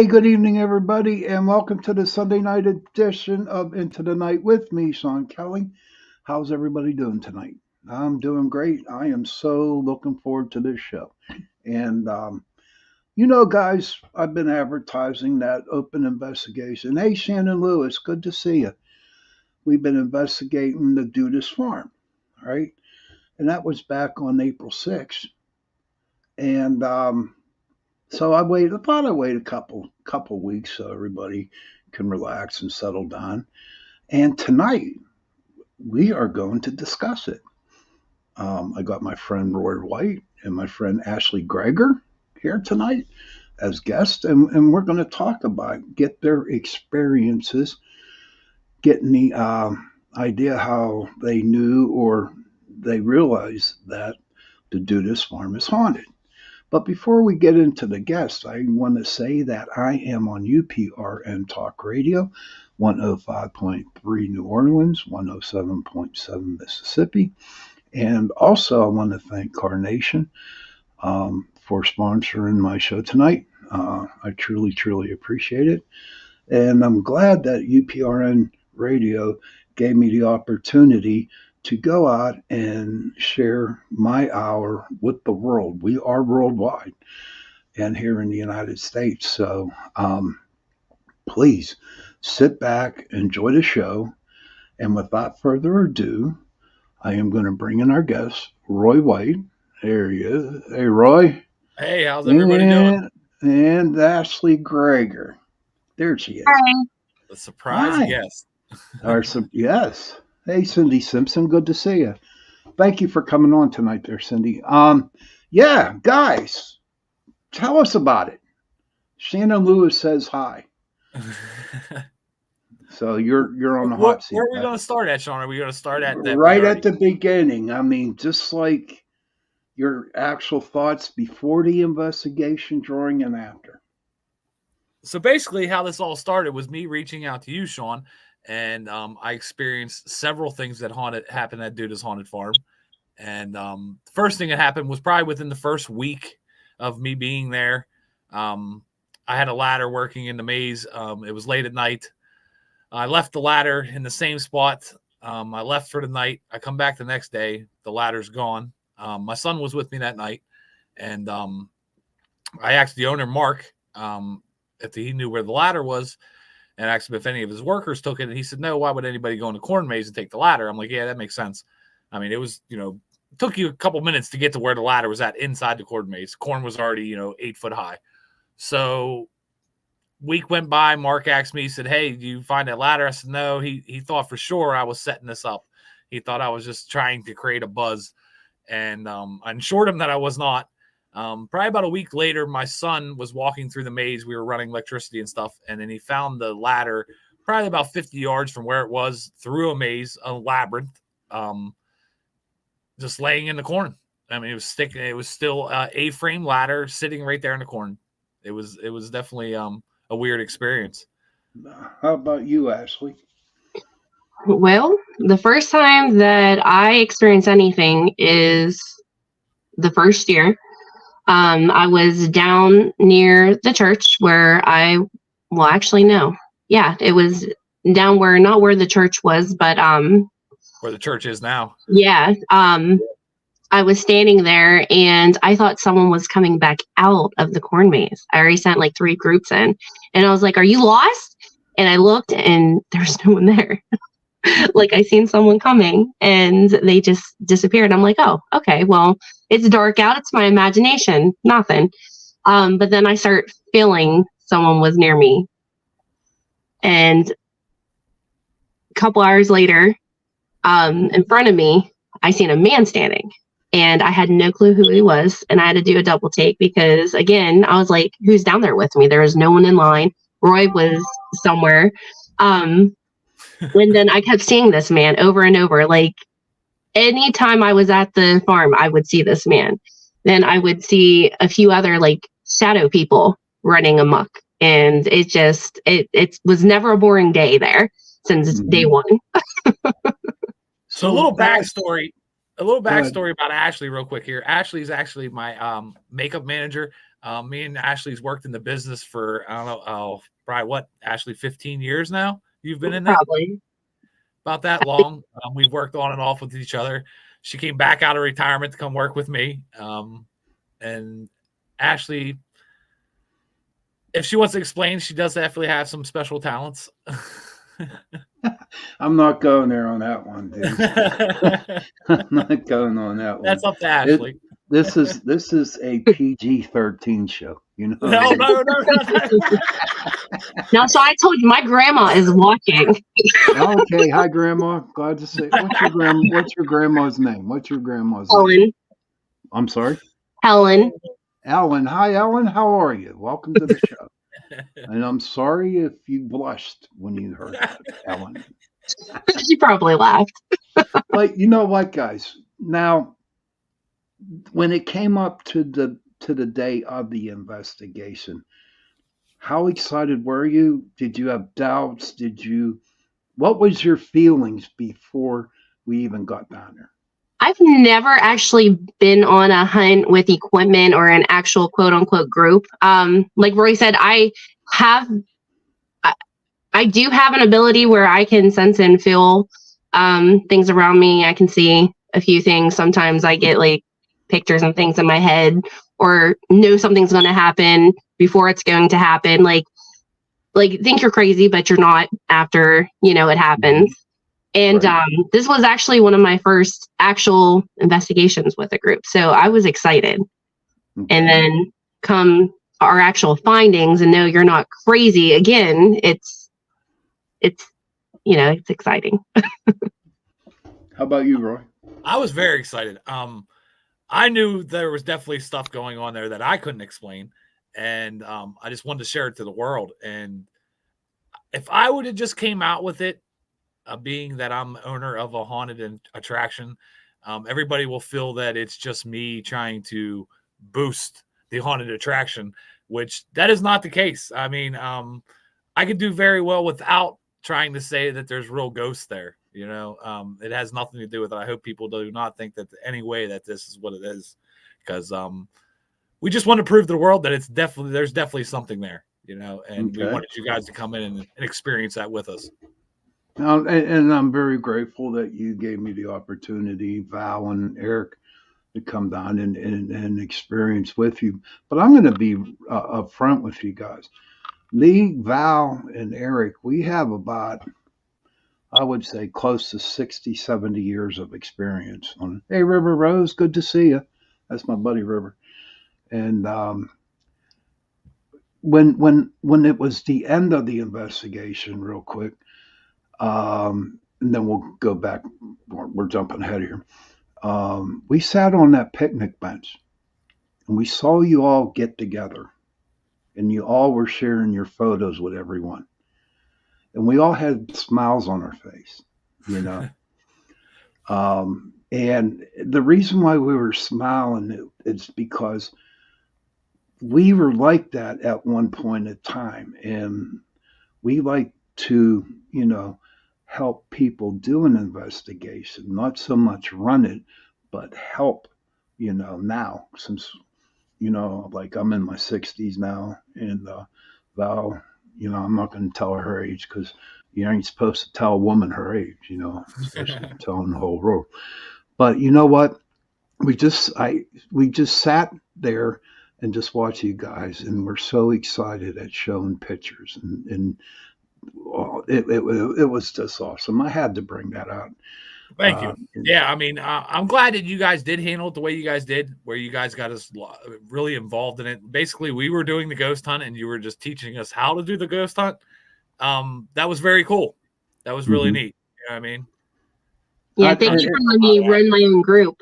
Hey, good evening, everybody, and welcome to the Sunday night edition of Into the Night with me, Sean Kelly. How's everybody doing tonight? I'm doing great. I am so looking forward to this show. And, guys, I've been advertising that open investigation. Hey, Shannon Lewis, good to see you. We've been investigating the Duda Farm, right? And that was back on April 6th. And so I thought I'd wait a couple weeks so everybody can relax and settle down. And tonight we are going to discuss it. I got my friend Roy White and my friend Ashley Greger here tonight as guests, and we're going to talk about get their experiences, getting the idea how they knew or they realized that the Dudas farm is haunted. But before we get into the guests, I want to say that I am on UPRN Talk Radio, 105.3 New Orleans, 107.7 Mississippi. And also, I want to thank Carnation for sponsoring my show tonight. I truly, truly appreciate it. And I'm glad that UPRN Radio gave me the opportunity to go out and share my hour with the world. We are worldwide and here in the United States. So please sit back, enjoy the show. And without further ado, I am going to bring in our guest, Roy White. There he is. Hey, Roy. Hey, how's everybody doing? And Ashley Greger. There she is. Hi. The surprise guest. Yes. Hey, Cindy Simpson. Good to see you. Thank you for coming on tonight there, Cindy. Yeah, guys, tell us about it. Shannon Lewis says hi. So you're on the hot seat. Where are we going to start at, Sean? Are we going to start at that? Right at the beginning. I mean, just like your actual thoughts before the investigation, during, and after. So basically, how this all started was me reaching out to you, Sean, and I experienced several things that happened at Duda's Haunted Farm. And the first thing that happened was probably within the first week of me being there. I had a ladder working in the maze. It was late at night. I left the ladder in the same spot. I left for the night. I come back the next day. The ladder's gone. My son was with me that night. And I asked the owner, Mark, if he knew where the ladder was, and asked him if any of his workers took it. And he said, no, why would anybody go in the corn maze and take the ladder? I'm like, yeah, that makes sense. I mean, it was, it took you a couple minutes to get to where the ladder was at inside the corn maze. Corn was already, 8 foot high. So week went by. Mark asked me, he said, hey, do you find that ladder? I said, no. He thought for sure I was setting this up. He thought I was just trying to create a buzz. And I assured him that I was not. Probably about a week later, my son was walking through the maze. We were running electricity and stuff. And then he found the ladder probably about 50 yards from where it was, through a maze, a labyrinth, just laying in the corn. I mean, it was still a A-frame ladder sitting right there in the corn. It was definitely a weird experience. How about you, Ashley? Well, the first time that I experienced anything is the first year. I was down near the church where it was down where, not where the church was, but where the church is now. Yeah. I was standing there and I thought someone was coming back out of the corn maze. I already sent like 3 groups in, and I was like, are you lost? And I looked and there's no one there. Like, I seen someone coming and they just disappeared. I'm like, oh, okay, well, it's dark out. It's my imagination. Nothing. But then I start feeling someone was near me. And a couple hours later, in front of me, I seen a man standing. And I had no clue who he was. And I had to do a double take because, again, I was like, who's down there with me? There was no one in line. Roy was somewhere. And then I kept seeing this man over and over. Like, anytime I was at the farm, I would see this man. Then I would see a few other like shadow people running amok. And it was never a boring day there since day one. So a little backstory about Ashley real quick here. Ashley's actually my makeup manager. Me and Ashley's worked in the business for, I don't know, probably what, Ashley, 15 years now? You've been in that? Probably. About that long. We've worked on and off with each other. She came back out of retirement to come work with me. And Ashley, if she wants to explain, she does definitely have some special talents. I'm not going there on that one, dude. I'm not going on that one. That's up to Ashley. This is a PG-13 show, you know. No. No, so I told you my grandma is watching. Okay, hi grandma. Glad to see. What's your grandma's name? What's your grandma's name? Helen. I'm sorry? Helen. Ellen. Hi Ellen, how are you? Welcome to the show. And I'm sorry if you blushed when you heard that, Ellen. She probably laughed. But you know what, guys? Now, when it came up to the day of the investigation, how excited were you? Did you have doubts? What was your feelings before we even got down there? I've never actually been on a hunt with equipment or an actual quote unquote group. Like Roy said, I do have an ability where I can sense and feel things around me. I can see a few things. Sometimes I get like pictures and things in my head, or know something's going to happen before it's going to happen. Like think you're crazy, but you're not after, it happens. And Right. This was actually one of my first actual investigations with a group. So I was excited. Okay. And then come our actual findings and know you're not crazy again, it's exciting. How about you, Roy? I was very excited. I knew there was definitely stuff going on there that I couldn't explain. And I just wanted to share it to the world. And if I would have just came out with it, being that I'm owner of a haunted attraction, everybody will feel that it's just me trying to boost the haunted attraction, which that is not the case. I mean, I could do very well without trying to say that there's real ghosts there. It has nothing to do with it. I hope people do not think that any way that this is what it is, because we just want to prove to the world that there's definitely something there, and Okay. we wanted you guys to come in and experience that with us. And I'm very grateful that you gave me the opportunity, Val and Eric, to come down and experience with you. But I'm going to be upfront with you guys. Lee, Val, and Eric, we have about, I would say, close to 60, 70 years of experience. Hey, River Rose, good to see you. That's my buddy River. And when it was the end of the investigation, real quick, and then we'll go back. We're jumping ahead here. We sat on that picnic bench, and we saw you all get together, and you all were sharing your photos with everyone, and we all had smiles on our face, and the reason why we were smiling is because we were like that at one point in time, and we like to, help people do an investigation, not so much run it, but help, now, since, like I'm in my 60s now, and Val, I'm not going to tell her age because you ain't supposed to tell a woman her age, especially telling the whole world. But you know what? We just sat there and just watched you guys, and we're so excited at showing pictures, and it was just awesome. I had to bring that out. Thank you. Yeah, I mean, I'm glad that you guys did handle it the way you guys did, where you guys got us really involved in it. Basically, we were doing the ghost hunt, and you were just teaching us how to do the ghost hunt. That was very cool. That was really neat. You know what I mean? Yeah, thanks for letting me run my own group.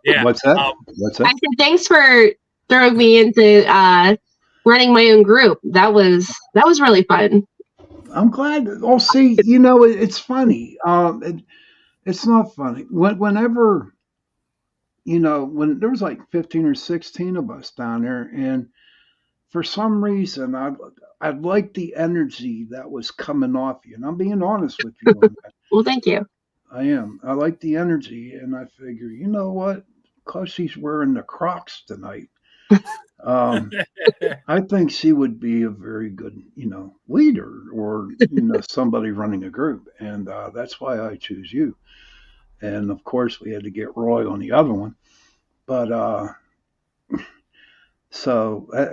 Yeah. What's that? I said thanks for throwing me into running my own group. That was really fun. I'm glad. Oh, see, it's funny. It's not funny. Whenever, when there was like 15 or 16 of us down there, and for some reason, I liked the energy that was coming off you. And I'm being honest with you on that. Well, thank you. I am. I like the energy, and I figure, you know what? Because she's wearing the Crocs tonight, I think she would be a very good, leader or, somebody running a group. And that's why I choose you. And of course, we had to get Roy on the other one. But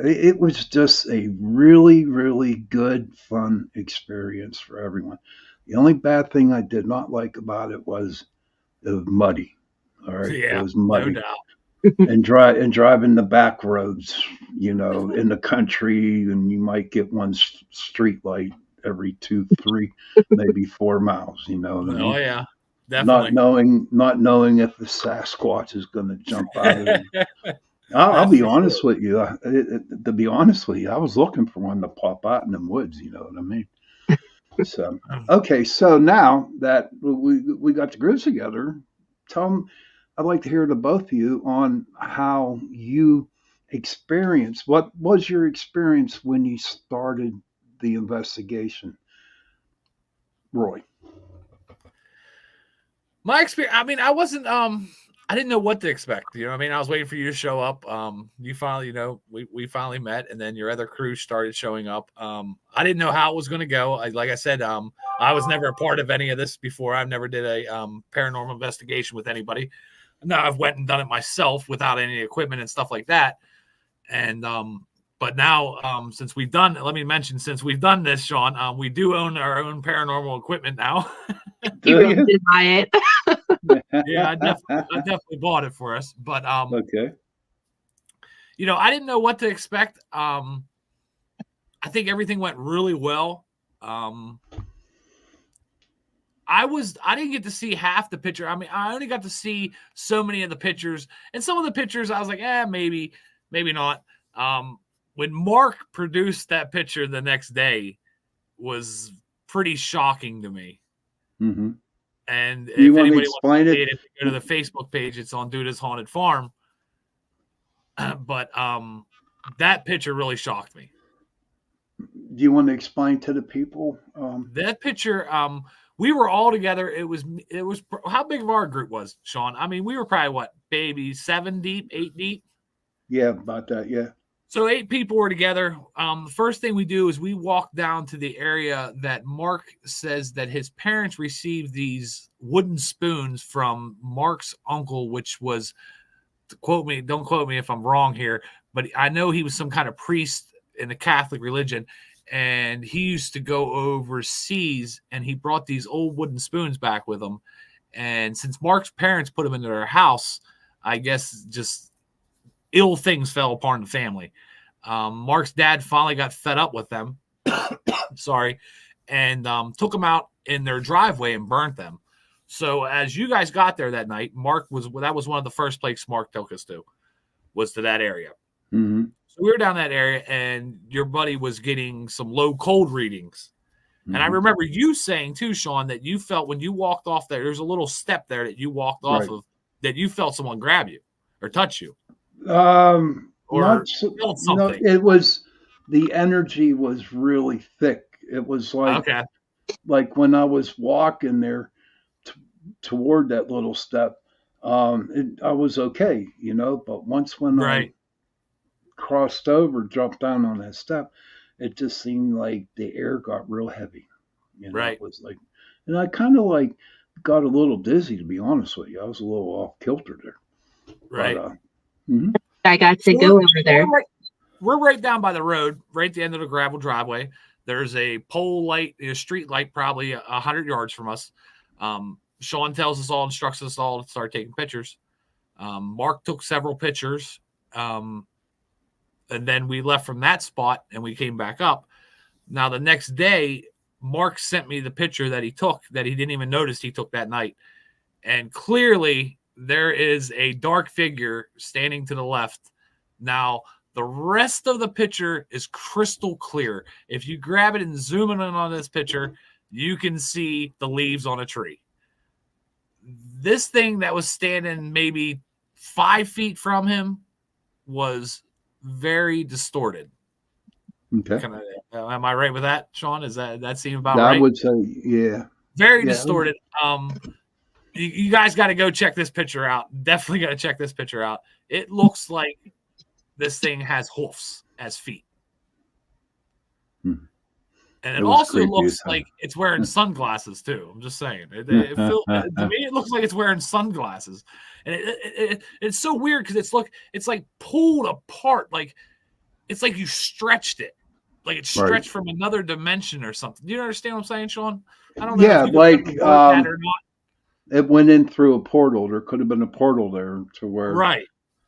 it was just a really, really good, fun experience for everyone. The only bad thing I did not like about it was muddy. All right, it Yeah, was no muddy. doubt. And driving the back roads, in the country, and you might get one street light every 2, 3, maybe 4 miles. You know what I Oh mean? yeah, Not definitely. knowing if the Sasquatch is going to jump out of it. I'll That's be for sure. honest with you. To be honest with you, I was looking for one to pop out in the woods. You know what I mean? So okay, so now that we got the groups together, tell them. I'd like to hear the both of you on how you experienced. What was your experience when you started the investigation, Roy? My experience. I mean, I wasn't. I didn't know what to expect. You know, what I mean, I was waiting for you to show up. You finally, we finally met, and then your other crew started showing up. I didn't know how it was going to go. Like I said, I was never a part of any of this before. I've never did a paranormal investigation with anybody. No, I've went and done it myself without any equipment and stuff like that. And but now since we've done, let me mention, since we've done this, Sean, we do own our own paranormal equipment now. He Do really you? did buy it. Yeah, I definitely bought it for us. But Okay. I didn't know what to expect. I think everything went really well. I didn't get to see half the picture. I mean, I only got to see so many of the pictures, and some of the pictures I was like, maybe not. When Mark produced that picture the next day was pretty shocking to me. Mm-hmm. And Do you if want to anybody wants explain to see it? it, if you go to the Facebook page, it's on Duda's Haunted Farm. But that picture really shocked me. Do you want to explain to the people? That picture, we were all together. It was how big of our group was, Sean? I mean, we were probably what, baby, 7 deep, 8 deep. Yeah, about that. Yeah. So 8 people were together. The first thing we do is we walk down to the area that Mark says that his parents received these wooden spoons from Mark's uncle, which was, don't quote me if I'm wrong here, but I know he was some kind of priest in the Catholic religion, and he used to go overseas, and he brought these old wooden spoons back with him. And since Mark's parents put them into their house, I guess just ill things fell upon the family. Mark's dad finally got fed up with them. Sorry. And took them out in their driveway and burnt them. So as you guys got there that night, that was one of the first places Mark took us to, was to that area. Mm-hmm. So we were down that area, and your buddy was getting some low cold readings. Mm-hmm. And I remember you saying too, Sean, that you felt when you walked off there's a little step there that you walked off of, that you felt someone grab you or touch you Not or felt no. something. It was the energy was really thick. It was Okay. like when I was walking there toward that little step. I was okay, but once when I Right. crossed over, dropped down on that step, it just seemed like the air got real heavy. Right. It was like, and I kind of like got a little dizzy, to be honest with you. I was a little off kilter there. Right. But, mm-hmm. I got to go over there. We're right down by the road, right at the end of the gravel driveway. There's a pole light, a street light, probably 100 yards from us. Sean tells us all, instructs us all to start taking pictures. Mark took several pictures. And then we left from that spot and we came back up. Now, the next day, Mark sent me the picture that he took that he didn't even notice he took that night. And clearly, there is a dark figure standing to the left. Now, the rest of the picture is crystal clear. If you grab it and zoom in on this picture, you can see the leaves on a tree. This thing that was standing maybe 5 feet from him was very distorted. Okay. Am I right with that, Sean? Is that seem about I right? would say, yeah. Very distorted. You guys got to go check this picture out. Definitely got to check this picture out. It looks like this thing has hoofs as feet. Hmm. And It it was also creepy looks as hell. like it's wearing sunglasses too. I'm just saying. To me, it looks like it's wearing sunglasses, and it's so weird because it's like pulled apart, like it's like you stretched it, like it's Right. stretched from another dimension or something. Do you understand what I'm saying, Sean? I don't know Yeah, if you like can word that or not. it went in through a portal. There could have been a portal there to where, Right.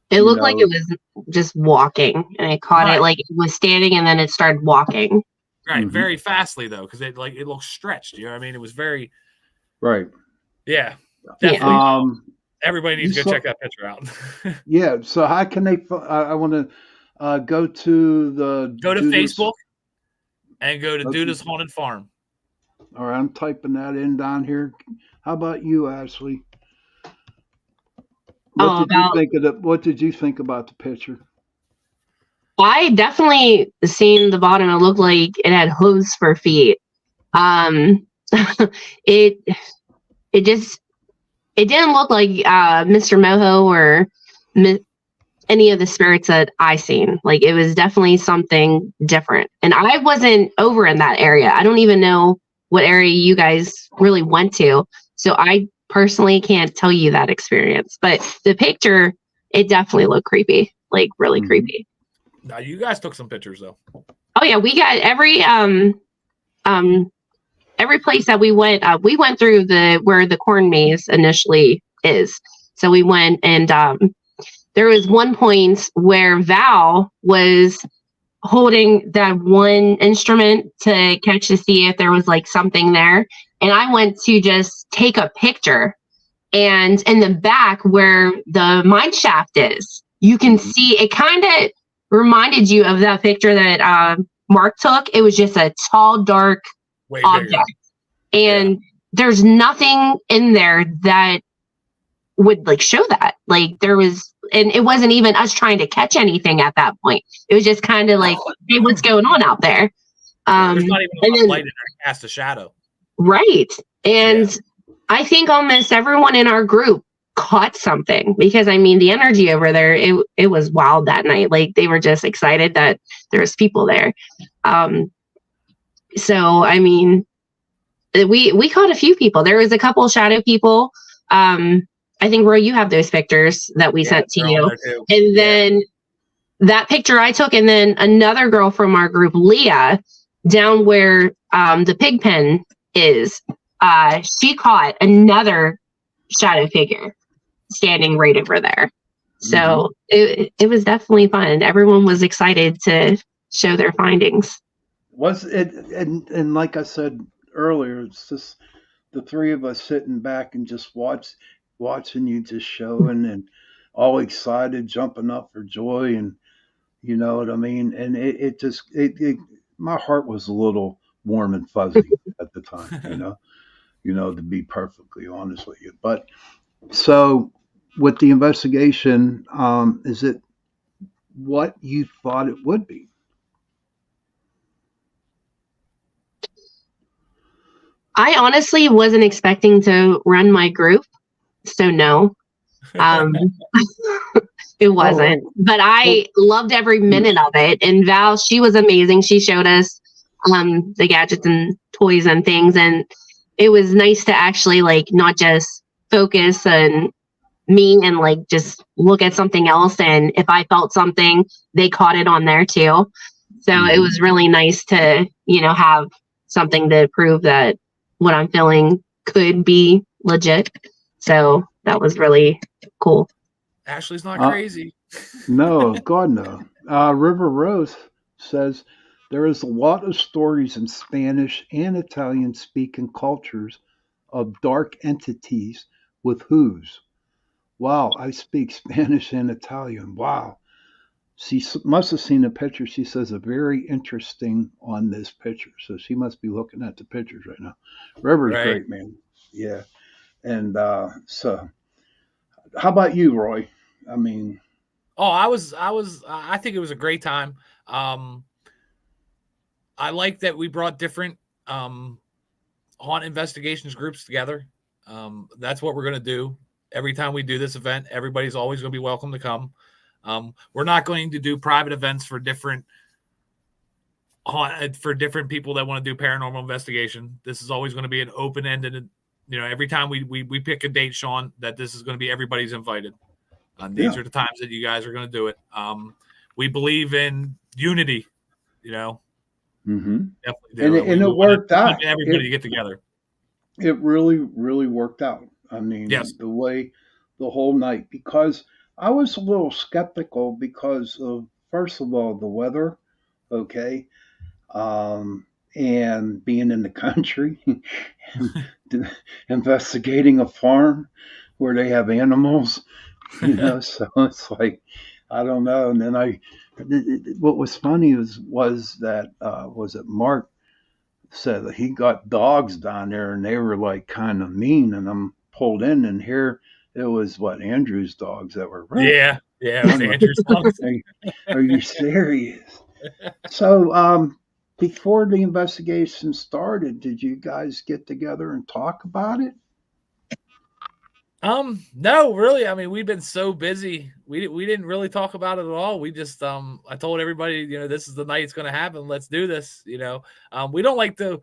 It you looked like know, it was just walking, and I caught it Right. like it was standing, and then it started walking. Right. Mhm. Very fastly though, because it looks stretched. You know what I mean? It was very right. yeah. Yeah. Definitely. Everybody You needs to go saw, check that picture out. yeah. So how can they? I want to go to the Go to Duda's. Facebook and go to Okay. Duda's Haunted Farm. All right, I'm typing that in down here. How about you, Ashley? What Oh, did you about think of the? What did you think about the picture? I definitely seen the bottom. It looked like it had hooves for feet. Um, it it just it didn't look like Mr. Moho or any of the spirits that I seen. Like it was definitely something different. And I wasn't over in that area. I don't even know what area you guys really went to. So I personally can't tell you that experience. But the picture, it definitely looked creepy. Like really Mhm. creepy. Now you guys took some pictures though. Oh yeah, we got every place that we went through the where the corn maze initially is. So we went and there was one point where Val was holding that one instrument to catch to see if there was like something there. And I went to just take a picture. And in the back where the mine shaft is, you can Mhm. see it kind of reminded you of that picture that Mark took. It was just a tall, dark Way object. bigger. And there's nothing in there that would like show that. Like there was, and it wasn't even us trying to catch anything at that point. It was just kind of like, hey, what's going on out there? There's not even And enough then light in there to cast a shadow. right. And I think almost everyone in our group caught something because I mean the energy over there, it was wild that night. Like they were just excited that there was people there. So I mean we caught a few people. There was a couple of shadow people. I think Roy, you have those pictures that we sent to they're you. on there too. And then that picture I took, and then another girl from our group, Leah, down where the pig pen is, she caught another shadow figure standing right over there. So it was definitely fun. Everyone was excited to show their findings. Was it? And like I said earlier, it's just the three of us sitting back and just watching you just showing and all excited, jumping up for joy, and you know what I mean. And it just my heart was a little warm and fuzzy at the time, to be perfectly honest with you. But so with the investigation, is it what you thought it would be? I honestly wasn't expecting to run my group, so no. Um, it wasn't, but Well, I loved every minute of it. And Val, she was amazing. She showed us the gadgets and toys and things, and it was nice to actually like not just focus on me and like just look at something else. And if I felt something, they caught it on there too. So it was really nice to have something to prove that what I'm feeling could be legit. So that was really cool. Ashley's not uh, crazy. no, God no. River Rose says there is a lot of stories in Spanish and Italian speaking cultures of dark entities with hooves. Wow, I speak Spanish and Italian. Wow. She must have seen the picture. She says a very interesting on this picture. So she must be looking at the pictures right now. River's Right. great, man. Yeah. And so, how about you, Roy? I mean, I think it was a great time. I like that we brought different haunt investigations groups together. That's what we're going to do every time we do this event. Everybody's always going to be welcome to come. We're not going to do private events for different people that want to do paranormal investigation. This is always going to be an open-ended. Every time we pick a date, Sean, that this is going to be everybody's invited. These are the times that you guys are going to do it. We believe in unity. Mm-hmm. Definitely do. And it worked out. Everybody to get together. It really, really worked out. I mean, yes. the whole night, because I was a little skeptical because of, first of all, the weather, okay, and being in the country, investigating a farm where they have animals, so it's like, I don't know. And then what was funny was that, was it Mark said that he got dogs down there and they were like kind of mean, and I'm pulled in and here it was Andrew's dogs that were ruff. Yeah, it was Andrew's dogs. Are you serious? So before the investigation started, did you guys get together and talk about it? No, really. I mean, we've been so busy. We didn't really talk about it at all. We just I told everybody, this is the night it's going to happen. Let's do this. We don't like to.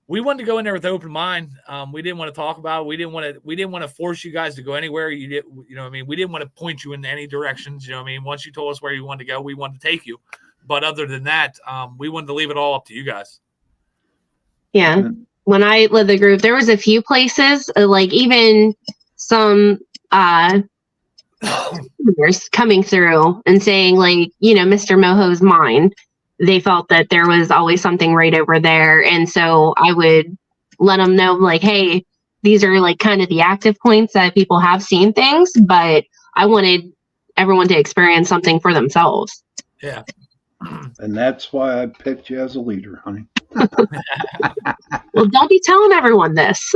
We wanted to go in there with an open mind. We didn't want to talk about it. We didn't want to force you guys to go anywhere. We didn't want to point you in any directions. Once you told us where you wanted to go, we wanted to take you. But other than that, we wanted to leave it all up to you guys. Yeah. When I led the group, there was a few places, like even some coming through and saying, like, Mr. Moho's mine. They felt that there was always something right over there. And so I would let them know, like, hey, these are like kind of the active points that people have seen things, but I wanted everyone to experience something for themselves. Yeah. And that's why I picked you as a leader, honey. Well, don't be telling everyone this.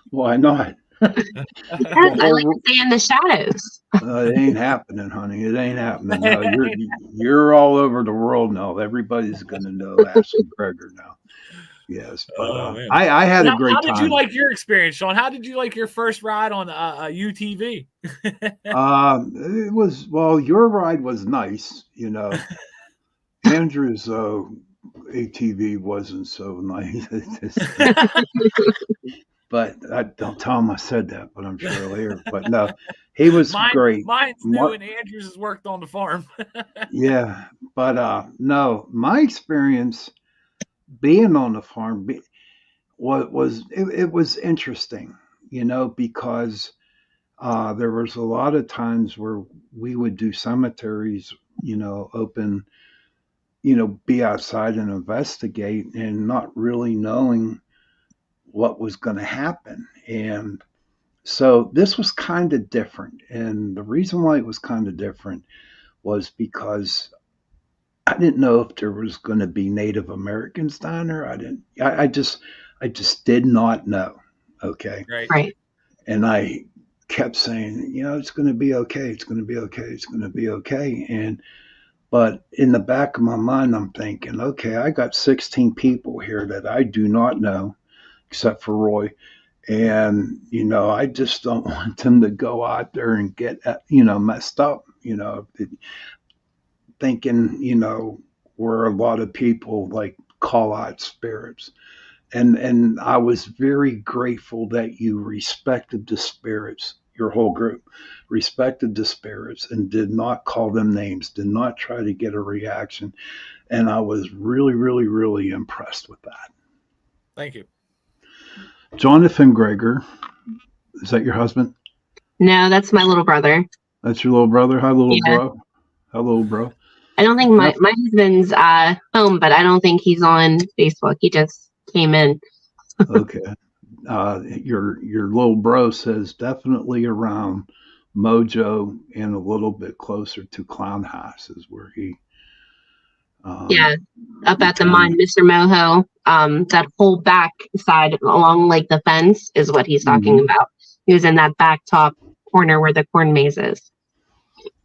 Why not? Because I like to stay in the shadows. It ain't happening, honey. It ain't happening. No, you're all over the world now. Everybody's gonna know Ashley Gregor now. Yes, but I had a great time. How did you like your experience, Sean? How did you like your first ride on UTV? It was, your ride was nice, Andrew's ATV wasn't so nice. But I don't tell him I said that, but I'm sure he'll hear. But no, he was great. Mine's new, and Andrew's has worked on the farm. Yeah, but no, my experience being on the farm was interesting, because there was a lot of times where we would do cemeteries, open, be outside and investigate, and not really knowing what was going to happen. And so this was kind of different. And the reason why it was kind of different was because I didn't know if there was going to be Native Americans down there. I just did not know. Okay. Right. And I kept saying, it's going to be okay. It's going to be okay. It's going to be okay. But in the back of my mind, I'm thinking, okay, I got 16 people here that I do not know, except for Roy. And, I just don't want them to go out there and get, messed up, thinking, where a lot of people like call out spirits. And I was very grateful that you respected the spirits, your whole group respected the spirits and did not call them names, did not try to get a reaction. And I was really, really, really impressed with that. Thank you. Jonathan Gregor, is that your husband? No, that's my little brother. That's your little brother? Hi, little bro. Hi, little bro. I don't think my husband's home, but I don't think he's on Facebook. He just came in. Okay. Your little bro says definitely around Mojo and a little bit closer to Clown House is where he. Up at the mine, Mr. Moho. That whole back side along like the fence is what he's talking about. He was in that back top corner where the corn maze is.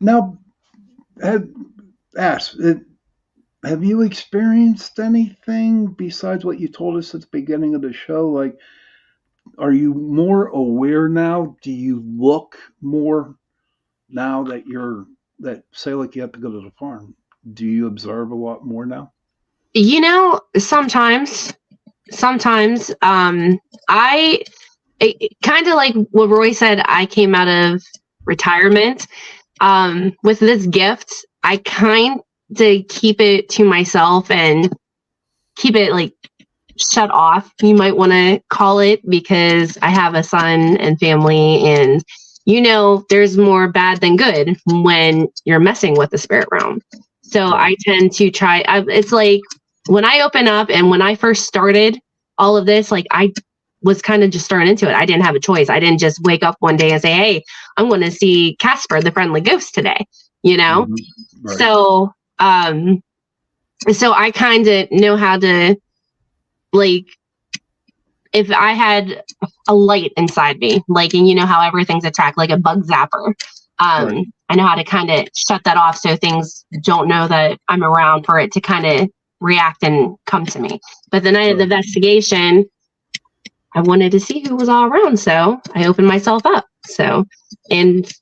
Now, have you experienced anything besides what you told us at the beginning of the show? Like, are you more aware now? Do you look more now that say like you have to go to the farm, do you observe a lot more now? Sometimes, I kind of like what Roy said. I came out of retirement. With this gift, I kind of keep it to myself and keep it like shut off, you might want to call it, because I have a son and family, and there's more bad than good when you're messing with the spirit realm. So I tend to try. It's like when I open up and when I first started all of this, like I was kind of just starting into it. I didn't have a choice. I didn't just wake up one day and say, "Hey, I'm going to see Casper, the friendly ghost today." Right. So I kind of know how to, like, if I had a light inside me, like, and how everything's attracted, like a bug zapper. Right. I know how to kind of shut that off so things don't know that I'm around, for it to kind of react and come to me. But the night of the investigation, I wanted to see who was all around, so I opened myself up. And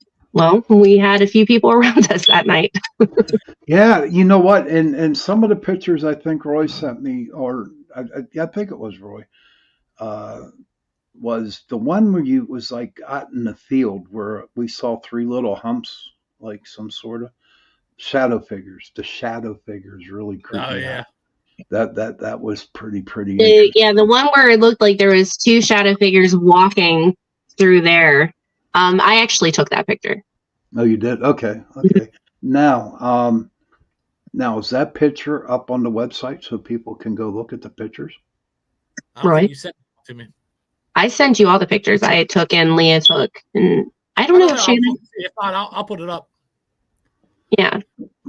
we had a few people around us that night. Yeah, you know what? And some of the pictures I think Roy sent me, or I think it was Roy, was the one where you was like out in the field where we saw three little humps, like some sort of shadow figures. The shadow figures really creeped me out. That was pretty interesting. Yeah, the one where it looked like there was two shadow figures walking through there. I actually took that picture. Oh, you did? Okay. Now is that picture up on the website so people can go look at the pictures? I don't think you sent it to me. I sent you all the pictures I took and Leah took, and I don't know if Shannon. If not, I'll put it up. Yeah.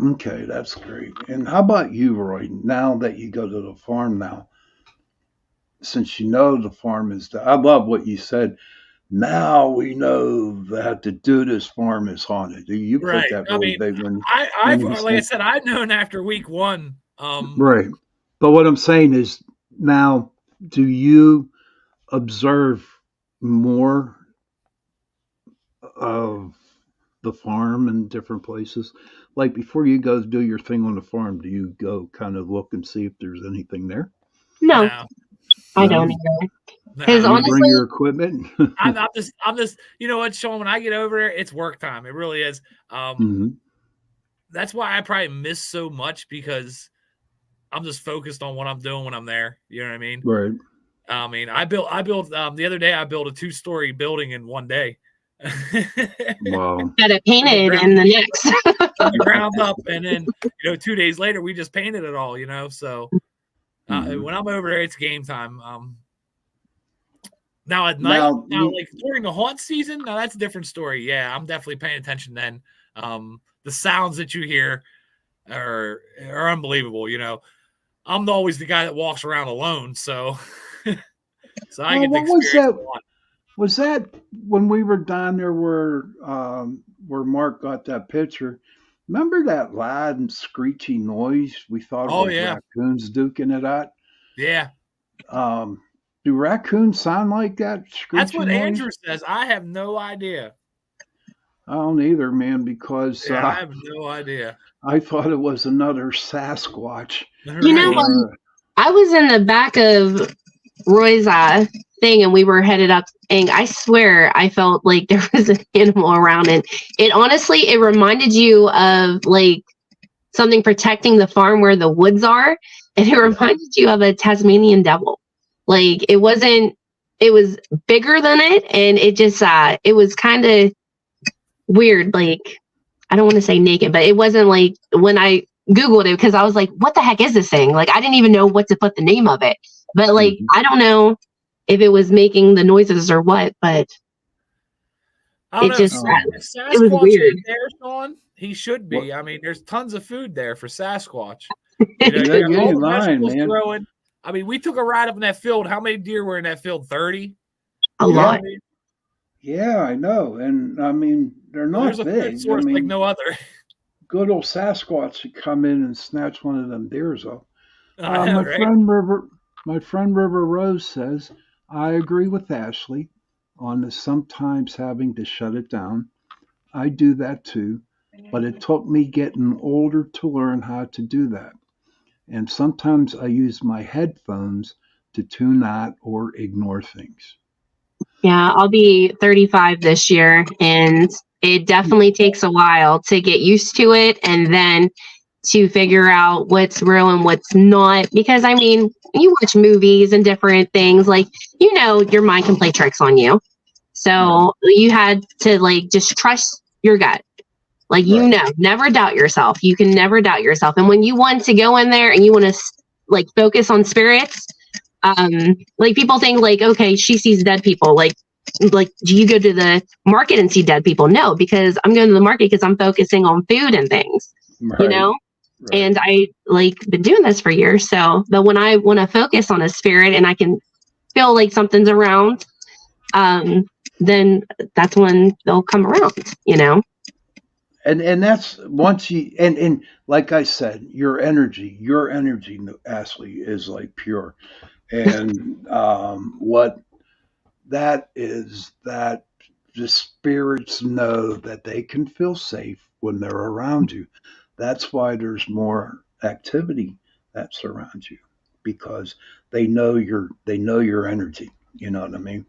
Okay, that's great. And how about you, Roy? Now that you go to the farm now, since the farm is I love what you said. Now we know that the Duda's farm is haunted. You put that really big when like I said, I'd known after week one. Right. But what I'm saying is, now, do you observe more of the farm in different places? Like before you go do your thing on the farm, do you go kind of look and see if there's anything there? No. I don't either. Because honestly, bring your equipment. I'm just, you know what, Sean? When I get over there, it's work time. It really is. That's why I probably miss so much, because I'm just focused on what I'm doing when I'm there. You know what I mean? Right. I mean, I built the other day. I built a 2-story building in one day. Wow. Got it painted in the next. From the ground up, and then 2 days later we just painted it all. So when I'm over there, it's game time. Now at night, like during the haunt season, now that's a different story. Yeah, I'm definitely paying attention then. The sounds that you hear are unbelievable. I'm always the guy that walks around alone, so I get to experience a lot. Was that when we were down there where Mark got that picture? Remember that loud and screechy noise? We thought it was raccoons duking it out. Yeah. Do raccoons sound like that? That's what Andrew says. I have no idea. I don't either, man, because I have no idea. I thought it was another Sasquatch. I was in the back of Roy's thing, and we were headed up, and I swear I felt like there was an animal around, and it honestly, it reminded you of like something protecting the farm where the woods are, and it reminded you of a Tasmanian devil. Like it was bigger than it, and it just it was kind of weird. Like, I don't want to say naked, but it wasn't like when I Googled it, because I was like, what the heck is this thing? Like, I didn't even know what to put the name of it. But like, I don't know if it was making the noises or what, but it just it was weird. There, Sean, he should be. I mean, there's tons of food there for Sasquatch. Man. I mean, we took a ride up in that field. How many deer were in that field? 30? A lot. Yeah, I know. And I mean, they're not big. There's a food source like no other. Good old Sasquatch would come in and snatch one of them deers up. My friend River Rose says, I agree with Ashley on the sometimes having to shut it down. I do that too, but it took me getting older to learn how to do that. And sometimes I use my headphones to tune out or ignore things. Yeah, I'll be 35 this year, and it definitely takes a while to get used to it and then to figure out what's real and what's not. Because, I mean, you watch movies and different things, like, your mind can play tricks on you. So you had to, like, just trust your gut. Like, Right. never doubt yourself. You can never doubt yourself. And when you want to go in there and you want to, like, focus on spirits, like, people think, like, okay, she sees dead people. Like, do you go to the market and see dead people? No, because I'm going to the market because I'm focusing on food and things, Right. Right. and I, like, been doing this for years. So, but when I want to focus on a spirit and I can feel like something's around, then that's when they'll come around. And that's once you and like I said, your energy, Ashley, is like pure. And what that is that the spirits know that they can feel safe when they're around you. That's why there's more activity that surrounds you because they know your energy. You know what I mean?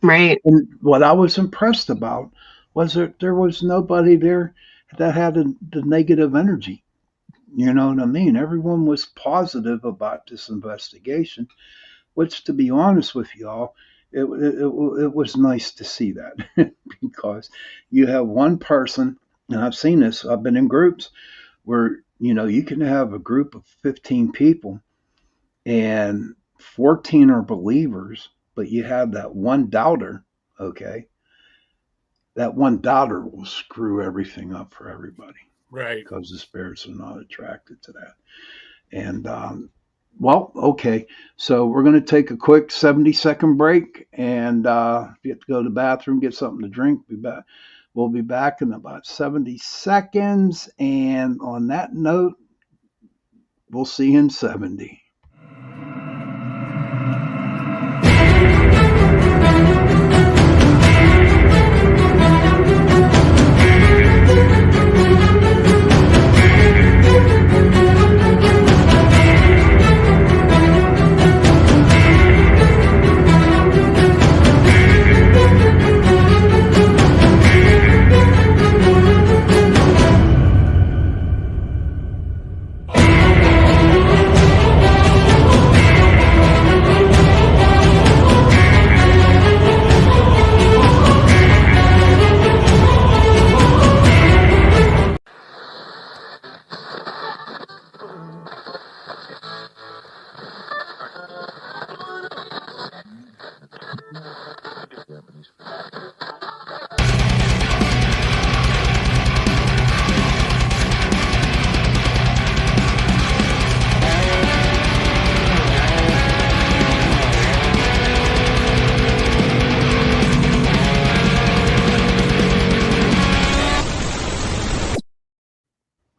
Right. And what I was impressed about was that there was nobody there that had the negative energy. You know what I mean? Everyone was positive about this investigation, which, to be honest with y'all, it was nice to see that because you have one person, and I've seen this, I've been in groups where, you can have a group of 15 people and 14 are believers, but you have that one doubter, okay? That one doubter will screw everything up for everybody Right. because the spirits are not attracted to that. And well, okay. So we're going to take a quick 70-second break, and if you have to go to the bathroom, get something to drink, be back. We'll be back in about 70 seconds. And on that note, we'll see you in 70.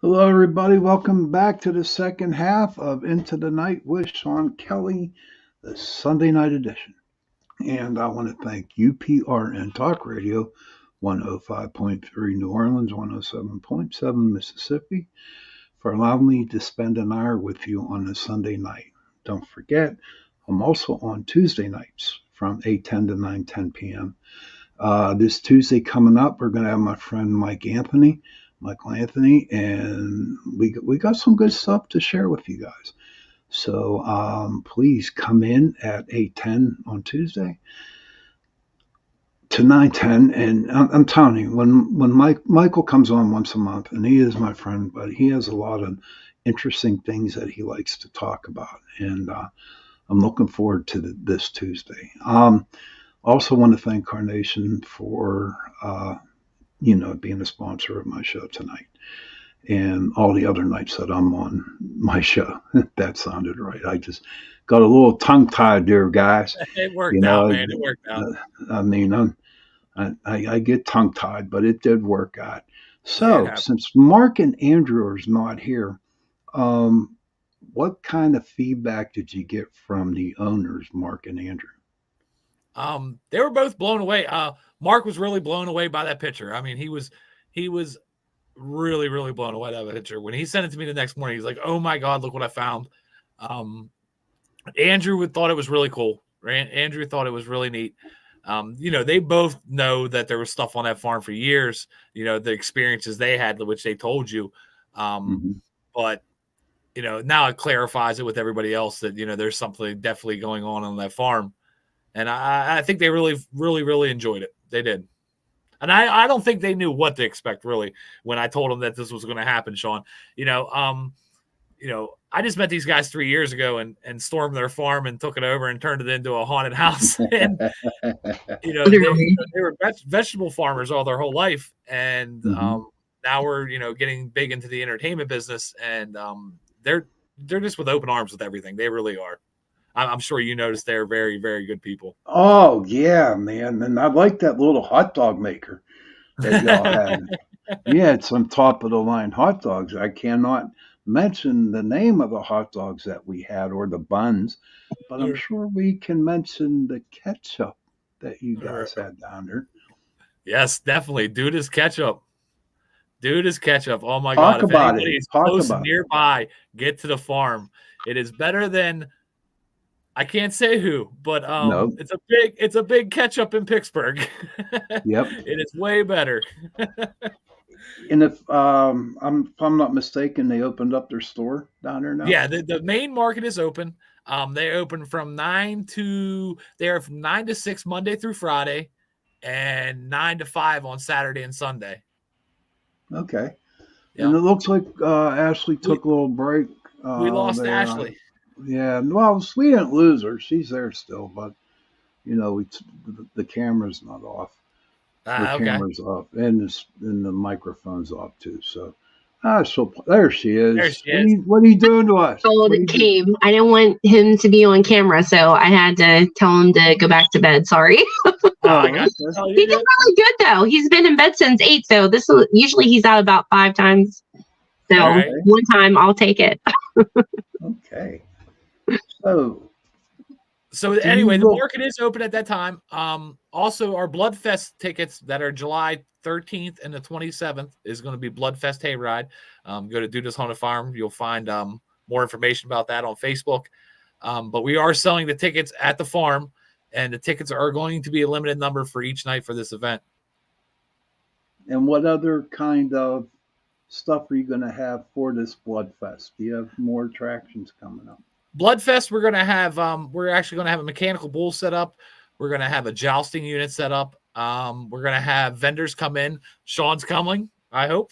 Hello, everybody. Welcome back to the second half of Into the Night with Sean Kelly, the Sunday night edition. And I want to thank UPRN Talk Radio, 105.3 New Orleans, 107.7 Mississippi, for allowing me to spend an hour with you on a Sunday night. Don't forget, I'm also on Tuesday nights from 8:10 to 9:10 p.m. This Tuesday coming up, we're going to have my friend Michael Anthony, and we got some good stuff to share with you guys. So please come in at 8:10 on Tuesday to 9:10, and I'm telling you, when Michael comes on once a month, and he is my friend, but he has a lot of interesting things that he likes to talk about, and I'm looking forward to this Tuesday. Also want to thank Carnation for being a sponsor of my show tonight and all the other nights that I'm on my show. That sounded right. I just got a little tongue tied there, guys. It worked out, man. It worked out. I mean, I get tongue tied, but it did work out. So, since Mark and Andrew are not here, what kind of feedback did you get from the owners, Mark and Andrew? They were both blown away. Mark was really blown away by that picture. I mean, he was he was really, really blown away by the picture. When he sent it to me the next morning, he's like, "Oh my god, look what I found." Andrew thought it was really cool. Andrew thought it was really neat. They both know that there was stuff on that farm for years. The experiences they had, which they told you. But now it clarifies it with everybody else that there's something definitely going on that farm, and I think they really, really, really enjoyed it. They did. And I don't think they knew what to expect, really, when I told them that this was going to happen, Sean. I just met these guys 3 years ago and stormed their farm and took it over and turned it into a haunted house. And, they were vegetable farmers all their whole life. And now we're, getting big into the entertainment business. And they're just with open arms with everything. They really are. I'm sure you noticed they're very, very good people. Oh, yeah, man. And I like that little hot dog maker that y'all had. You had some top of the line hot dogs. I cannot mention the name of the hot dogs that we had or the buns, but I'm sure we can mention the ketchup that you guys had down there. Yes, definitely. Duda's ketchup. Duda's ketchup. Oh my God. If anybody's close nearby, get to the farm. It is better than, I can't say who, but it's a big ketchup in Pittsburgh. Yep. It is way better. And if I'm not mistaken, they opened up their store down there now. Yeah, the main market is open. They open from 9 to 6 Monday through Friday, and 9 to 5 on Saturday and Sunday. Okay. Yep. And it looks like Ashley took a little break. We lost Ashley. Yeah, well, we didn't lose her. She's there still, but the camera's not off. The camera's off, and the microphone's off too. So, there she is. There she is. What are you doing to us? It came. I didn't want him to be on camera, so I had to tell him to go back to bed. Sorry. He did really good though. He's been in bed since 8, so usually he's out about 5 times. So one time I'll take it. Okay. So anyway, the market is open at that time. Also, our Bloodfest tickets that are July 13th and the 27th is going to be Bloodfest Hayride. Go to Duda's Haunted Farm. You'll find more information about that on Facebook. But we are selling the tickets at the farm, and the tickets are going to be a limited number for each night for this event. And what other kind of stuff are you going to have for this Bloodfest? Do you have more attractions coming up? Bloodfest, we're going to have, we're actually going to have a mechanical bull set up. We're going to have a jousting unit set up. We're going to have vendors come in. Sean's coming, I hope.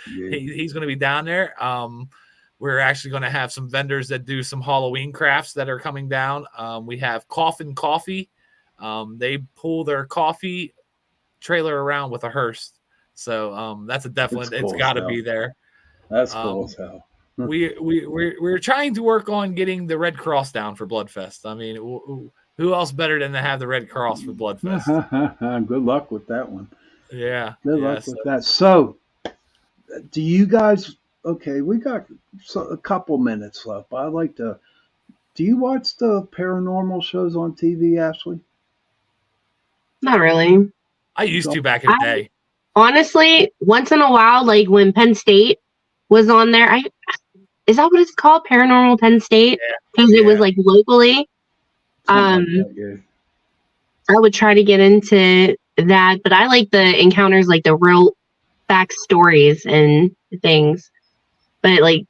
He's going to be down there. We're actually going to have some vendors that do some Halloween crafts that are coming down. We have Coffin Coffee. They pull their coffee trailer around with a hearse. So that's a definite, it's got to be there. That's cool as hell. We're trying to work on getting the Red Cross down for Bloodfest. I mean, who else better than to have the Red Cross for Bloodfest? Good luck with that one. Yeah. Good luck with that. So, do you guys? Okay, we got a couple minutes left. I'd like to. Do you watch the paranormal shows on TV, Ashley? Not really. I used to back in the day. Honestly, once in a while, like when Penn State was on there, is that what it's called? Paranormal Penn State? Because it was like locally. I would try to get into that, but I like the encounters, like the real backstories and things. But like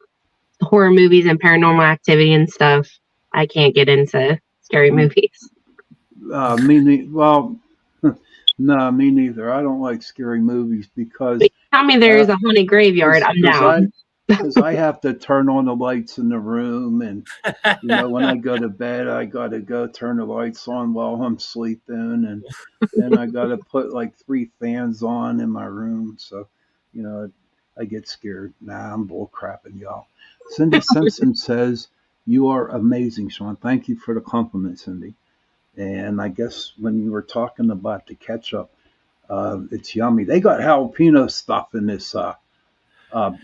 horror movies and Paranormal Activity and stuff, I can't get into scary movies. No, me neither. I don't like scary movies because. But tell me there's a haunted graveyard. I'm down. Because I have to turn on the lights in the room, and when I go to bed, I got to go turn the lights on while I'm sleeping, and then I got to put like 3 fans on in my room. So, I get scared. Nah, I'm bull crapping, y'all. Cindy Simpson says, "You are amazing, Sean." Thank you for the compliment, Cindy. And I guess when you were talking about the ketchup, it's yummy. They got jalapeno stuff in this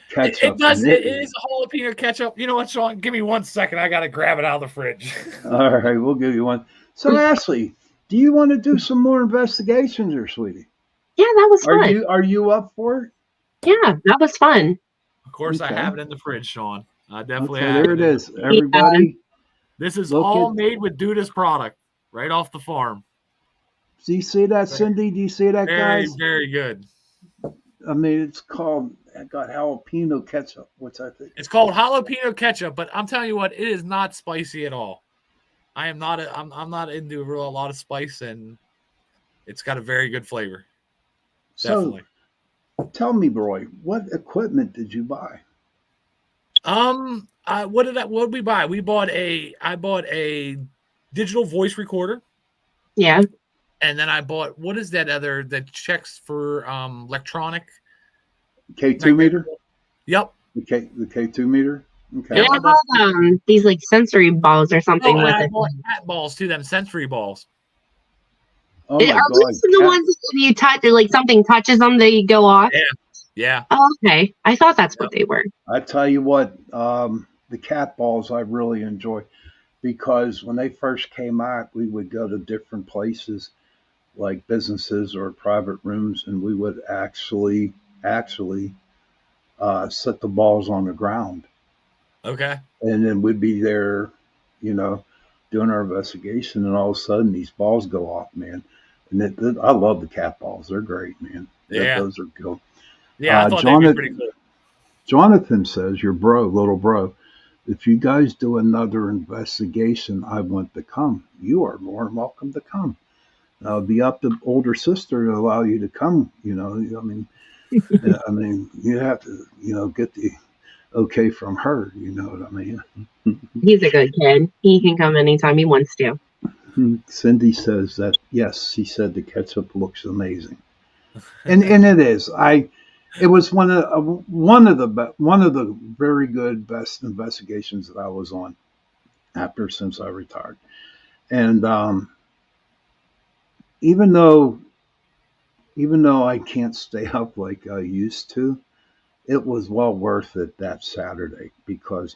ketchup. It does. It is a jalapeno ketchup. You know what, Sean? Give me 1 second. I got to grab it out of the fridge. All right, we'll give you one. So, Ashley, do you want to do some more investigations here, sweetie? Yeah, that was fun. Are you up for it? Yeah, that was fun. Of course, I Okay. have it in the fridge, Sean. I definitely Okay, have there it it in the is. fridge. Yeah. Everybody, This is look at. all made with Duda's product, right off the farm. Do you see that, Cindy? Do you see that, Very, guys? very good. I mean, it's called. I got jalapeno ketchup. What's that thing? It's called jalapeno ketchup, but I'm telling you what, it is not spicy at all. I am not. I'm not into a lot of spice, and it's got a very good flavor. So, Definitely. tell me, Roy, what equipment did you buy? What did we buy? I bought a digital voice recorder, Yeah. and then I bought what is that other that checks for electronic K2 magnetic? meter. Yep. The K2 meter. Yeah, Okay. Yep. I bought these like sensory balls or Oh, something and with I it. bought cat balls too, them sensory balls. Oh Are my God, these the cat. ones that if you touch, or like something touches them, they go off? Yeah. Yeah. Oh, okay. I thought that's what Yep. they were. I tell you what, the cat balls I really enjoy because when they first came out, we would go to different places like businesses or private rooms, and we would actually set the balls on the ground, Okay. and then we'd be there, you know, doing our investigation, and all of a sudden these balls go off, man. And I love the cat balls; they're great, man. Yeah. Those are cool. Yeah. I thought they'd be pretty Jonathan cool. Jonathan says, your bro, little bro, if you guys do another investigation, I want to come. You are more than welcome to come. It'll be up to older sister to allow you to come. I mean, you have to, get the okay from her. You know what I mean? He's a good kid. He can come anytime he wants to. Cindy says that yes, she said the ketchup looks amazing, and it is. It was one of the very good best investigations that I was on after since I retired. And even though I can't stay up like I used to, it was well worth it that Saturday because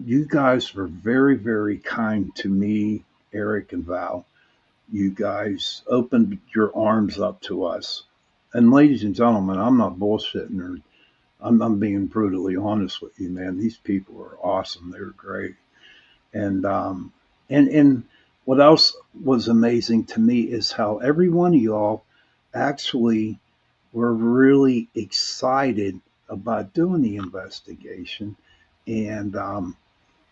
you guys were very, very kind to me, Eric and Val. You guys opened your arms up to us. And ladies and gentlemen, I'm not bullshitting or I'm being brutally honest with you, man. These people are awesome. They're great. And and what else was amazing to me is how every one of y'all actually were really excited about doing the investigation, and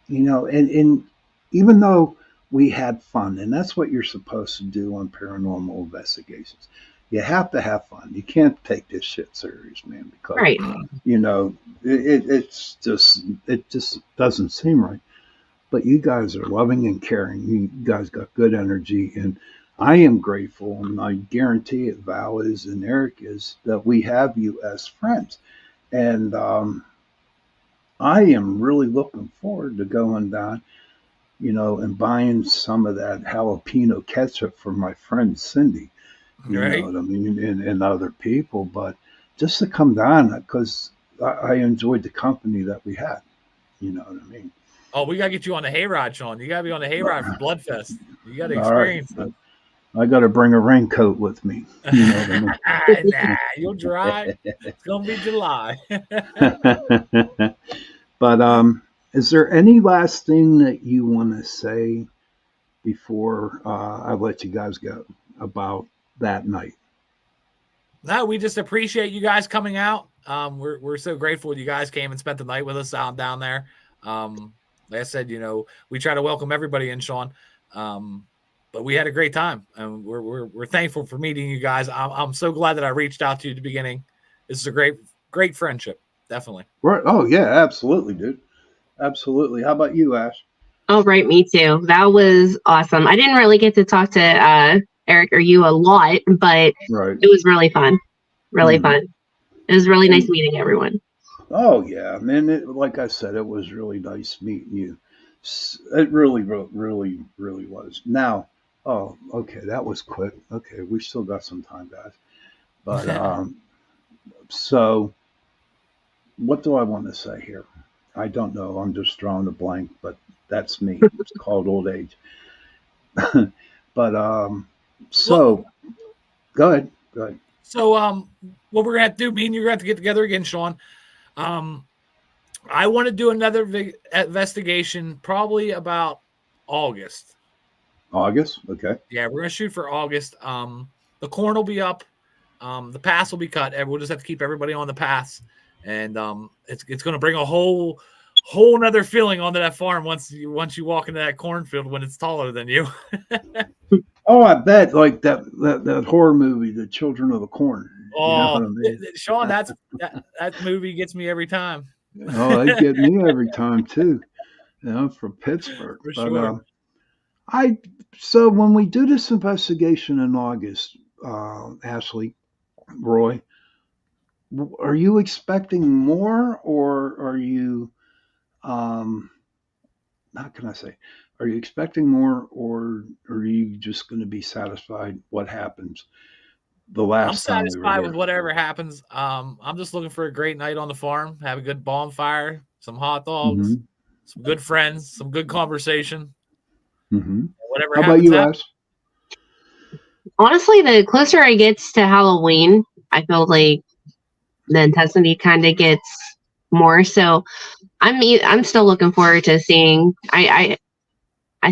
and even though we had fun, and that's what you're supposed to do on paranormal investigations. You have to have fun. You can't take this shit serious, man, because Right. you know it just doesn't seem right. But you guys are loving and caring. You guys got good energy, and I am grateful, and I guarantee it, Val is and Eric is, that we have you as friends. And I am really looking forward to going down, and buying some of that jalapeno ketchup for my friend Cindy. You know Right. what I mean, and other people, but just to come down because I enjoyed the company that we had. You know what I mean? Oh, we gotta get you on the hayride, Sean. You gotta be on the hayride for Bloodfest. You gotta All right. experience it. I got to bring a raincoat with me. You know what Nah, you'll dry. It's gonna be July. I mean? But is there any last thing that you want to say before I let you guys go about that night? No, we just appreciate you guys coming out. We're so grateful you guys came and spent the night with us down there. Like I said, we try to welcome everybody in, Sean. But we had a great time, and we're thankful for meeting you guys. I'm so glad that I reached out to you at the beginning. This is a great friendship, definitely. Right. Oh yeah, absolutely, dude. Absolutely. How about you, Ash? Oh, right. Me too. That was awesome. I didn't really get to talk to Eric or you a lot, but Right. it was really fun. Really Mhm. fun. It was really nice And meeting everyone. oh yeah, man. Like I said, it was really nice meeting you. It really, really was. Now, oh, okay, that was quick. Okay, we still got some time, guys. But so what do I want to say here? I don't know. I'm just drawing a blank, but that's me. It's called old age. But Well, so go ahead. Go ahead. So, what we're gonna have to do, me and you're gonna have to get together again, Sean. I want to do another investigation probably about August. August, okay. Yeah, we're gonna shoot for August. The corn will be up. The paths will be cut. And we'll just have to keep everybody on the paths, and it's going to bring a whole another feeling onto that farm once you walk into that cornfield when it's taller than you. Oh, I bet like that horror movie, The Children of the Corn. You know what I mean? Sean, that movie gets me every time. Oh, they get me every time too. You know, from Pittsburgh. For But sure. so when we do this investigation in August, Ashley, Roy, are you expecting more, or are you, how can I say, are you expecting more, or are you just going to be satisfied what happens the I'm last time we were satisfied with here? whatever happens. I'm just looking for a great night on the farm, have a good bonfire, some hot dogs, Hmm. some good friends, some good conversation. Hmm. Whatever How about happens, you, happens. Ash? Honestly, the closer I get to Halloween, I feel like the intensity kind of gets more. So I'm still looking forward to seeing. I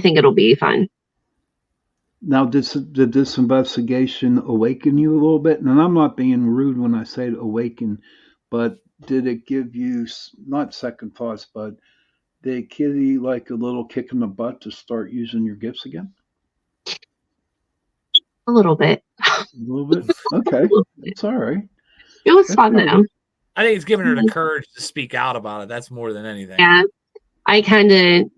think it'll be fun. Now, did this investigation awaken you a little bit? And I'm not being rude when I say awaken, but did it give you not second thoughts, but did it give you like a little kick in the butt to start using your gifts again? A little bit. A little bit. Okay, it's all right. It was It's fun all right. though. I think it's giving her the courage to speak out about it. That's more than anything. Yeah, I kind of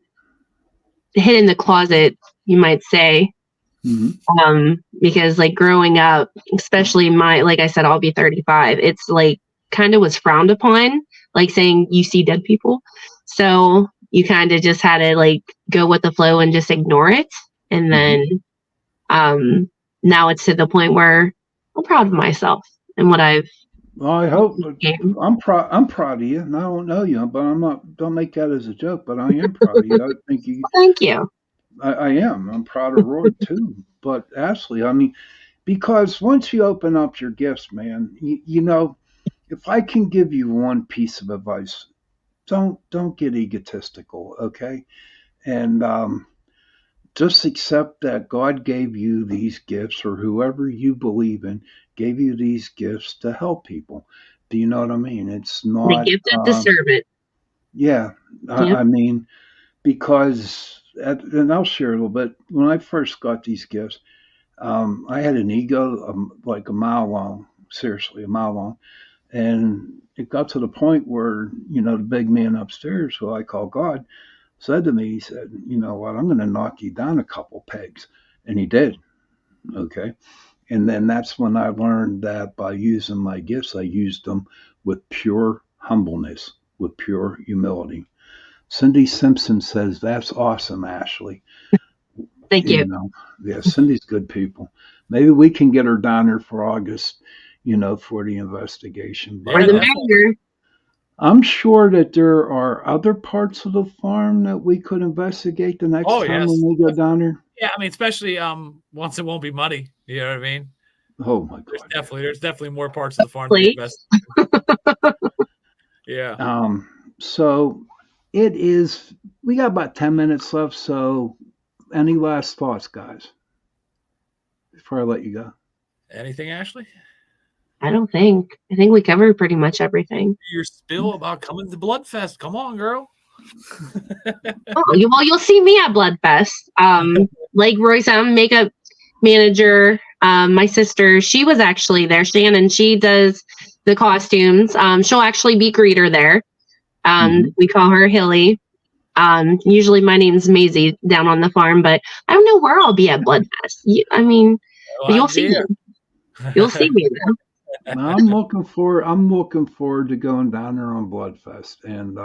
hid in the closet, you might say, Hmm. because like growing up, especially like I said, I'll be 35. It's like kind of was frowned upon, like saying you see dead people. So you kind of just had to like go with the flow and just ignore it. And Hmm. then um, now it's to the point where I'm proud of myself and what I've Well, I hope gained. I'm proud. I'm proud of you, and I don't know you, but I'm not. Don't make that as a joke. But I am proud of you. I think you. Well, thank you. I am. I'm proud of Roy too. But Ashley, I mean, because once you open up your gifts, man, you know, if I can give you one piece of advice, don't get egotistical, okay? And just accept that God gave you these gifts, or whoever you believe in gave you these gifts to help people. Do you know what I mean? It's The not, gifted to serve it. yeah. Yep. I mean, because, and I'll share a little bit. When I first got these gifts, I had an ego like a mile long, seriously, a mile long. And it got to the point where, you know, the big man upstairs, who I call God, said to me, he said, you know what, I'm going to knock you down a couple pegs. And he did. Okay. And then that's when I learned that by using my gifts, I used them with pure humbleness, with pure humility. Cindy Simpson says, that's awesome, Ashley. Thank You you. know, yeah, Cindy's good people. Maybe we can get her down there for August, you know, for the investigation. Or Yeah, But the definitely. mayor. I'm sure that there are other parts of the farm that we could investigate the next Oh time when yes, we go down there. yeah. I mean, especially once it won't be muddy. You know what I mean? Oh my God, yeah. There's definitely more parts of the farm to get Please. invested. Yeah. So it is. We got about 10 minutes left. So, any last thoughts, guys, before I let you go? Anything, Ashley? I don't think. I think we covered pretty much everything. Your spill about coming to Bloodfest. Come on, girl. Oh, well, you'll see me at Bloodfest. Like Roy said, I'm makeup manager. My sister, she was actually there. Shannon, she does the costumes. She'll actually be greeter there. Hmm. We call her Hilly. Usually my name's Maisie down on the farm, but I don't know where I'll be at Bloodfest. I mean, No but you'll see idea. me. You'll see me though. I'm looking forward. I'm looking forward to going down there on Bloodfest. And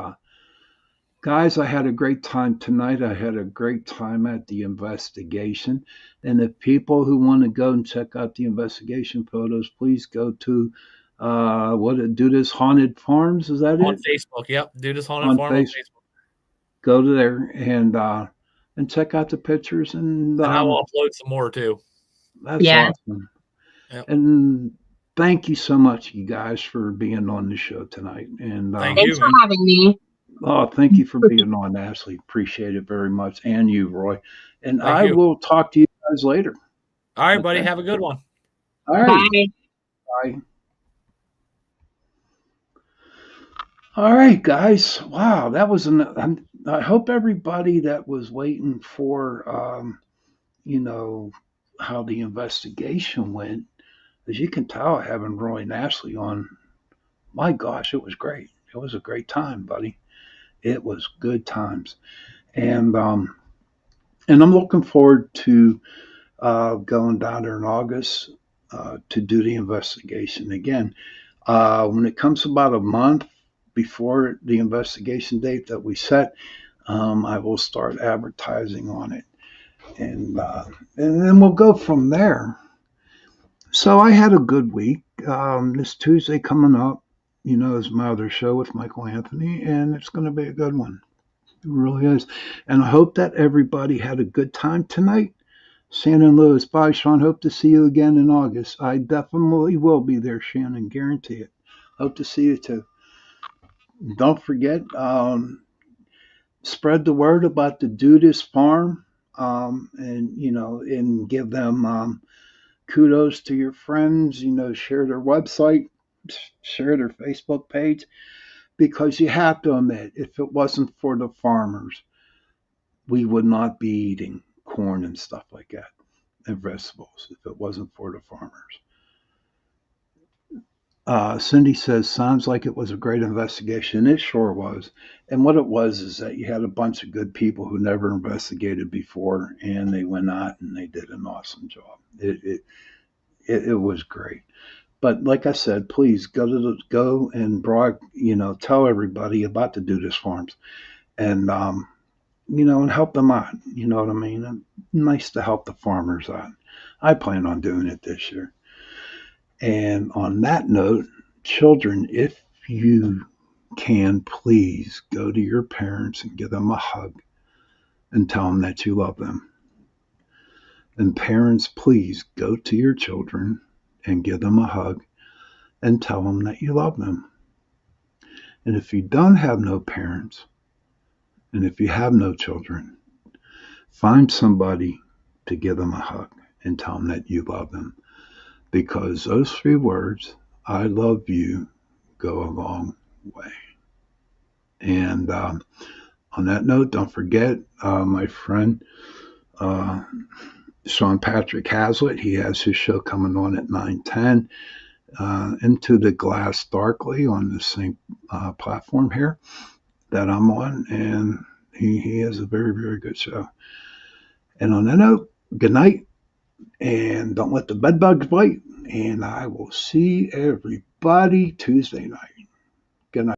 guys, I had a great time tonight. I had a great time at the investigation. And if people who want to go and check out the investigation photos, please go to what Duda's Haunted Farms. Is that On it? Facebook. Yep. Duda's Haunted On Farm on face, Facebook. go to there and check out the pictures. And And I will upload some more too. that's Yeah. awesome. Yep. And thank you so much, you guys, for being on the show tonight. And Thank Thanks you, for man. having me. oh, thank you for being on, Ashley. Appreciate it very much, and you, Roy. And Thank I you. will talk to you guys later. All right, buddy. Okay. Have a good one. All right. Bye. Bye. All right, guys. Wow, that was I hope everybody that was waiting for, you know, how the investigation went. As you can tell, having Roy and Ashley on, my gosh, it was great. It was a great time, buddy. It was good times, and I'm looking forward to going down there in August to do the investigation again. When it comes about a month before the investigation date that we set, I will start advertising on it, and then we'll go from there. So I had a good week. This Tuesday coming up, is my other show with Michael Anthony, and it's going to be a good one. It really is. And I hope that everybody had a good time tonight. Shannon Lewis, bye, Sean. Hope to see you again in August. I definitely will be there, Shannon. Guarantee it. Hope to see you too. Don't forget, spread the word about the Duda Farm, and give them kudos to your friends. Share their website, share their Facebook page, because you have to admit, if it wasn't for the farmers, we would not be eating corn and stuff like that and vegetables if it wasn't for the farmers. Cindy says, sounds like it was a great investigation. It sure was. And what it was is that you had a bunch of good people who never investigated before, and they went out and they did an awesome job. It was great. But like I said, please go and tell everybody about the Dudas Farms, and and help them out. You know what I mean? And nice to help the farmers out. I plan on doing it this year. And on that note, children, if you can, please go to your parents and give them a hug and tell them that you love them. And parents, please go to your children and give them a hug and tell them that you love them. And if you don't have no parents, and if you have no children, find somebody to give them a hug and tell them that you love them. Because those 3 words, I love you, go a long way. And on that note, don't forget my friend Sean Patrick Hazlitt. He has his show coming on at 9:10. Into the Glass Darkly on the same platform here that I'm on, and he has a very, very good show. And on that note, good night, and don't let the bed bugs bite, and I will see everybody Tuesday night.